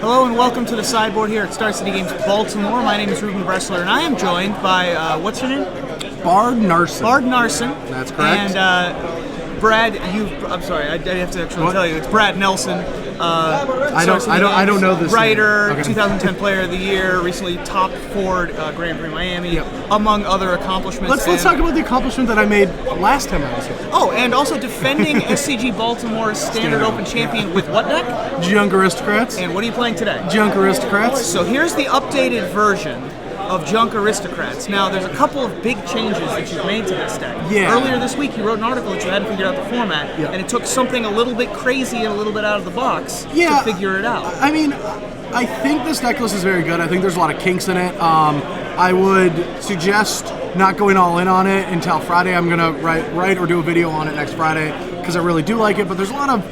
Hello and welcome to the sideboard here at Star City Games Baltimore. My name is Ruben Bressler and I am joined by, what's your name? Bard Narson. Bard Narson. That's correct. And Brad, I'm sorry, I have to actually tell you, it's Brad Nelson. I don't know this writer, name. Okay. 2010 Player of the Year, recently top Ford Grand Prix Miami, among other accomplishments. Let's talk about the accomplishment that I made last time I was here. Oh, and also defending SCG Baltimore's Standard Open champion with what deck? Junk Aristocrats. And what are you playing today? Junk Aristocrats. So here's the updated version of Junk Aristocrats. Now, there's a couple of big changes that you've made to this deck. Yeah. Earlier this week, you wrote an article that you hadn't figured out the format, and it took something a little bit crazy and a little bit out of the box to figure it out. I mean, I think this deck list is very good. I think there's a lot of kinks in it. I would suggest not going all in on it until Friday. I'm going to write or do a video on it next Friday because I really do like it, but there's a lot of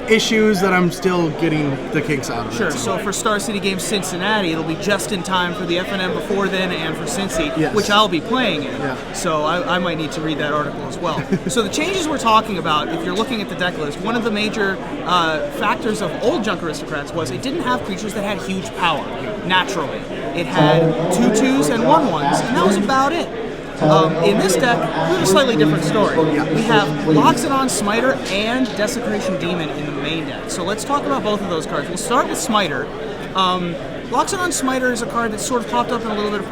issues that I'm still getting the kinks out of. Sure, so for Star City Games Cincinnati, it'll be just in time for the FNM before then and for Cincy, which I'll be playing in. Yeah. So I might need to read that article as well. So the changes we're talking about, if you're looking at the deck list, one of the major factors of old Junk Aristocrats was it didn't have creatures that had huge power, naturally. It had 2/2s and 1/1s, and that was about it. In this deck, we have a slightly different story. We have Loxodon Smiter and Desecration Demon in the main deck. So let's talk about both of those cards. We'll start with Smiter. Loxodon Smiter is a card that sort of popped up in a little bit of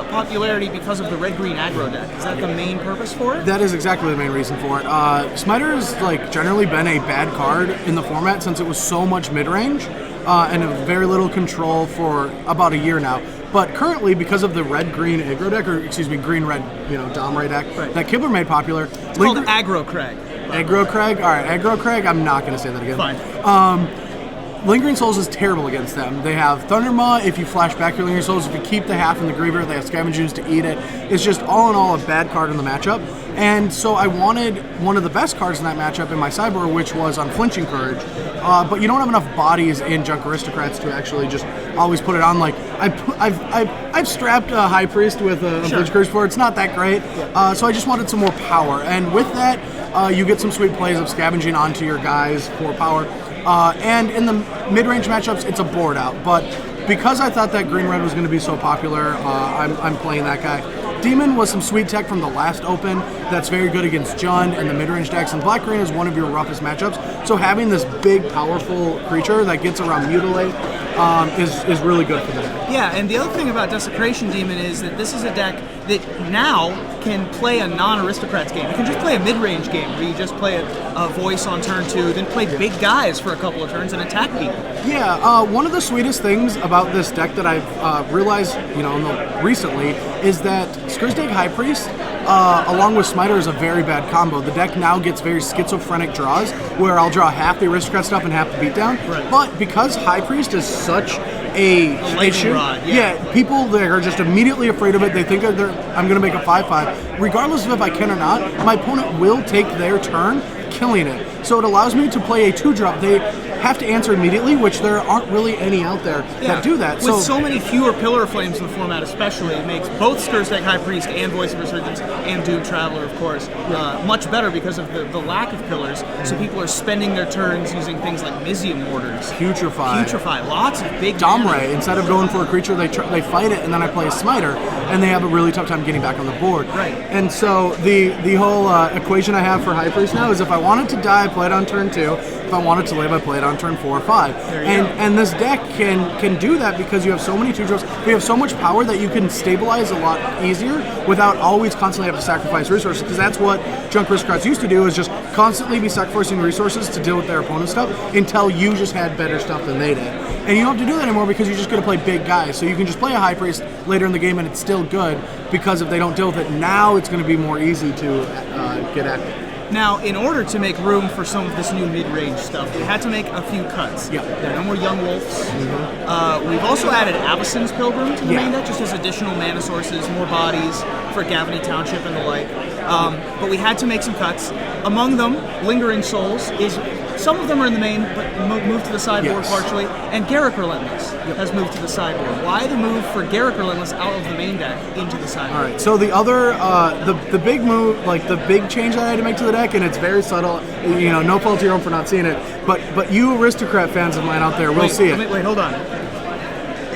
popularity because of the red-green aggro deck. Is that the main purpose for it? That is exactly the main reason for it. Smiter has generally been a bad card in the format since it was so much mid-range and very little control for about a year now. But currently, because of the red-green aggro deck, or excuse me, green-red, Domray deck that Kibler made popular. It's called Aggro Crag. Aggro Crag? All right, Aggro Crag, I'm not going to say that again. Fine. Lingering Souls is terrible against them. They have Thundermaw if you flash back your Lingering Souls. If you keep the half in the Griever, they have Scavengers to eat it. It's just all in all a bad card in the matchup. And so I wanted one of the best cards in that matchup in my sideboard, which was Unflinching Courage. But you don't have enough bodies in Junk Aristocrats to actually just always put it on. Like I've strapped a High Priest with a Unflinching Courage before. It's not that great. So I just wanted some more power. And with that, you get some sweet plays of scavenging onto your guys for power. And in the mid-range matchups, it's a board out. But because I thought that green-red was going to be so popular, I'm playing that guy. Demon was some sweet tech from the last Open that's very good against Jund and the mid-range decks, and black-green is one of your roughest matchups. So having this big, powerful creature that gets around Mutilate is really good for the deck. Yeah, and the other thing about Desecration Demon is that this is a deck that now can play a non-Aristocrats game. You can just play a mid-range game where you just play a voice on turn 2, then play big guys for a couple of turns and attack people. Yeah, one of the sweetest things about this deck that I've realized, recently, is that Skurzdag High Priest, along with Smiter, is a very bad combo. The deck now gets very schizophrenic draws, where I'll draw half the Aristocrat stuff and half the beatdown. Right. But because High Priest is such a issue, people there are just immediately afraid of it. They think I'm going to make a 5/5. Regardless of if I can or not, my opponent will take their turn killing it. So it allows me to play a 2-drop. They have to answer immediately, which there aren't really any out there that do that. With so many fewer Pillar of Flames in the format especially, it makes both Skurzdag High Priest and Voice of Resurgence and Doom Traveler, of course, much better because of the lack of pillars. So people are spending their turns using things like Mizium Mortars. Putrefy. Lots of big Domray, instead of going for a creature, they fight it, and then I play a Smiter, and they have a really tough time getting back on the board. Right. And so the whole equation I have for High Priest now is if I wanted to die, I play it on turn 2. If I wanted to live, I play it on turn 4 or 5. And this deck can do that because you have so many 2-drops. We have so much power that you can stabilize a lot easier without always constantly having to sacrifice resources, because that's what Junk Aristocrats used to do, is just constantly be sacrificing resources to deal with their opponent's stuff until you just had better stuff than they did. And you don't have to do that anymore because you're just going to play big guys. So you can just play a High Priest later in the game and it's still good, because if they don't deal with it, now it's going to be more easy to get active. Now, in order to make room for some of this new mid-range stuff, we had to make a few cuts. There are no more Young Wolves. We've also added Avacyn's Pilgrim to the main deck, just as additional mana sources, more bodies for Gavany Township and the like. But we had to make some cuts. Among them, Lingering Souls is... Some of them are in the main, but moved to the sideboard partially. And Garruk Relentless has moved to the sideboard. Why the move for Garruk Relentless out of the main deck into the sideboard? All right, so the other, the big move, the big change that I had to make to the deck, and it's very subtle, no fault to your own for not seeing it, but you Aristocrat fans of mine out there will see it. Wait, hold on.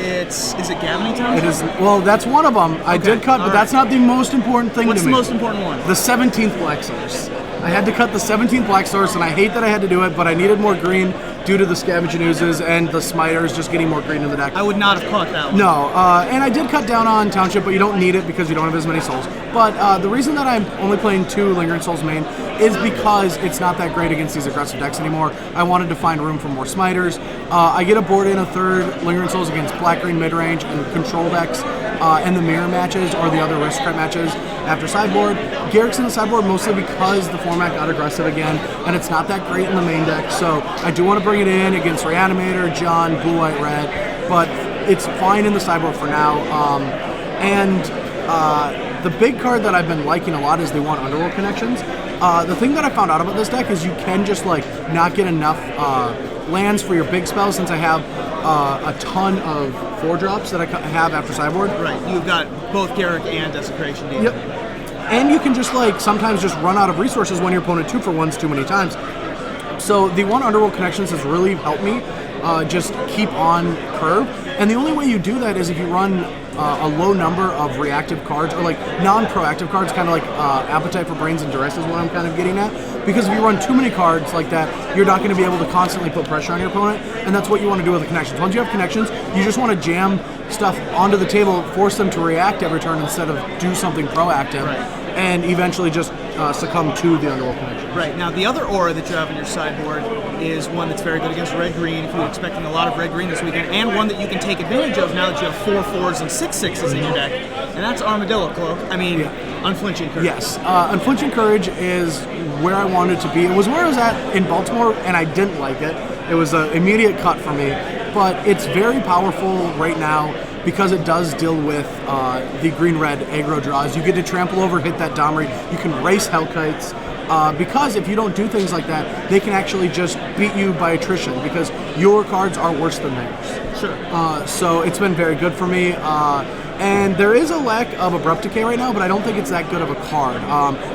Is it Gavany Township? It is. Well, that's one of them. I did cut, but that's not the most important thing to me. What's the most important one? The 17th Black Source. I had to cut the 17th Black Source, and I hate that I had to do it, but I needed more green due to the Scavenging Oozes and the Smiters just getting more green in the deck. I would not have caught that one. No, and I did cut down on Township, but you don't need it because you don't have as many souls. But the reason that I'm only playing 2 Lingering Souls main is because it's not that great against these aggressive decks anymore. I wanted to find room for more Smiters. I get a board in a 3rd Lingering Souls against black-green mid-range and control decks and the mirror matches or the other Aristocrat matches after sideboard. Garrick's in the sideboard mostly because the format got aggressive again, and it's not that great in the main deck, so I do want to bring it in against Reanimator, John, Blue, White, Red, but it's fine in the sideboard for now. The big card that I've been liking a lot is the one Underworld Connections. The thing that I found out about this deck is you can just like not get enough lands for your big spells, since I have a ton of 4-drops that I have after sideboard. Right, you've got both Garrick and Desecration Demon. Yep. And you can just like sometimes just run out of resources when your opponent 2-for-1s too many times. So the one Underworld Connections has really helped me just keep on curve. And the only way you do that is if you run a low number of reactive cards, or like non-proactive cards, kind of like Appetite for Brains and Duress is what I'm kind of getting at. Because if you run too many cards like that, you're not going to be able to constantly put pressure on your opponent, and that's what you want to do with the connections. Once you have connections, you just want to jam stuff onto the table, force them to react every turn instead of do something proactive, and eventually just succumb to the Underworld Connection. Right. Now, the other aura that you have on your sideboard is one that's very good against red-green, if you're expecting a lot of red-green this weekend, and one that you can take advantage of now that you have 4 4s and 6 6s in your deck, and that's Armadillo Cloak. I mean, Unflinching Courage. Yes. Unflinching Courage is where I wanted to be. It was where I was at in Baltimore, and I didn't like it. It was an immediate cut for me, but it's very powerful right now because it does deal with the green-red aggro draws. You get to trample over, hit that Domri. You can race Hellkites. Because if you don't do things like that, they can actually just beat you by attrition because your cards are worse than theirs. Sure. So it's been very good for me. And there is a lack of Abrupt Decay right now, but I don't think it's that good of a card.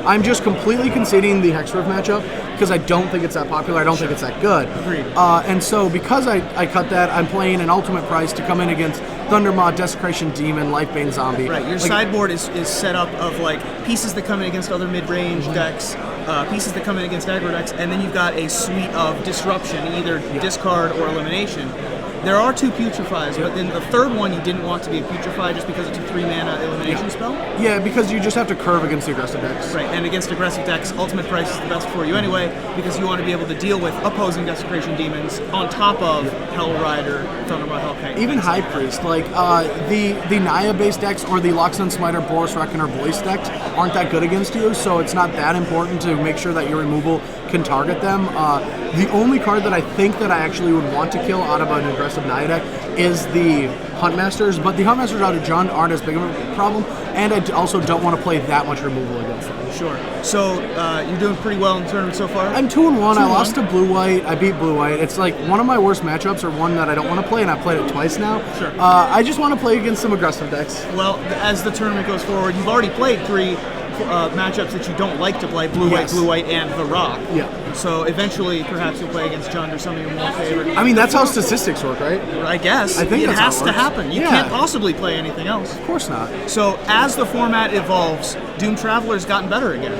I'm just completely conceding the Hexproof matchup because I don't think it's that popular. I don't think it's that good. Agreed. And so because I cut that, I'm playing an ultimate price to come in against Thundermaw, Desecration Demon, Lifebane Zombie. Right, your sideboard is set up of like pieces that come in against other mid-range decks, pieces that come in against aggro decks, and then you've got a suite of disruption, either discard or elimination. There are 2 Putrefies, but then the 3rd one you didn't want to be a Putrefy just because it's a 3-mana elimination spell? Yeah, because you just have to curve against the aggressive decks. Right, and against aggressive decks, Ultimate Price is the best for you anyway, because you want to be able to deal with opposing Desecration Demons on top of Hell Rider, Thundermaw, Hellkite. Even High Priest, like the Naya-based decks or the Loxodon Smiter, Boros Reckoner voice decks aren't that good against you, so it's not that important to make sure that your removal can target them. The only card that I think that I actually would want to kill out of an aggressive Naya deck is the Huntmasters, but the Huntmasters out of Jund aren't as big of a problem, and I also don't want to play that much removal against them. Sure. So you're doing pretty well in the tournament so far? I'm 2-1. I lost to Blue-White. I beat Blue-White. It's like one of my worst matchups, or one that I don't want to play, and I've played it twice now. Sure. I just want to play against some aggressive decks. Well, as the tournament goes forward, you've already played 3 matchups that you don't like to play, Blue-White, and The Rock. Yeah. So eventually, perhaps you'll play against Jund or something you're more favorite. I mean, that's how statistics work, right? I guess. I think it that's has how it to works. happen. You Yeah. can't possibly play anything else. Of course not. So as the format evolves, Doom Traveler's gotten better again.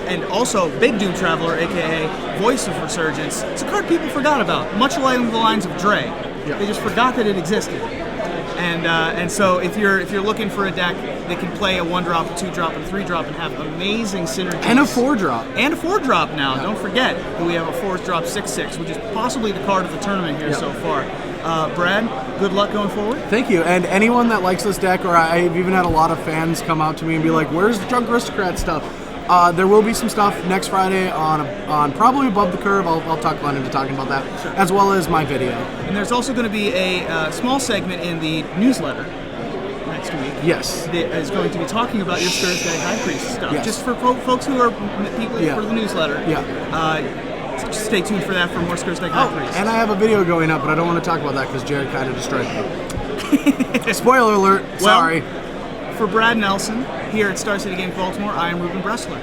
And also, Big Doom Traveler, aka Voice of Resurgence, it's a card people forgot about, much along the lines of Dre. Yeah. They just forgot that it existed. And so if you're looking for a deck that can play a 1-drop, a 2-drop, and a 3-drop and have amazing synergies. And a 4-drop. And a 4-drop now. Yeah. Don't forget that we have a 4-drop 6/6, which is possibly the card of the tournament here so far. Brad, good luck going forward. Thank you. And anyone that likes this deck, or I've even had a lot of fans come out to me and be like, where's the Drunk Aristocrat stuff? There will be some stuff next Friday on probably Above the Curve. I'll talk Glenn into talking about that, as well as my video. And there's also going to be a small segment in the newsletter next week. Yes. That is going to be talking about your Thursday High Priest stuff. Yes. Just for folks who are people for the newsletter. Just stay tuned for that for more Thursday High Priest. And I have a video going up, but I don't want to talk about that because Jared kind of destroyed me. Spoiler alert. Sorry. For Brad Nelson, here at Star City Games Baltimore, I am Ruben Bressler.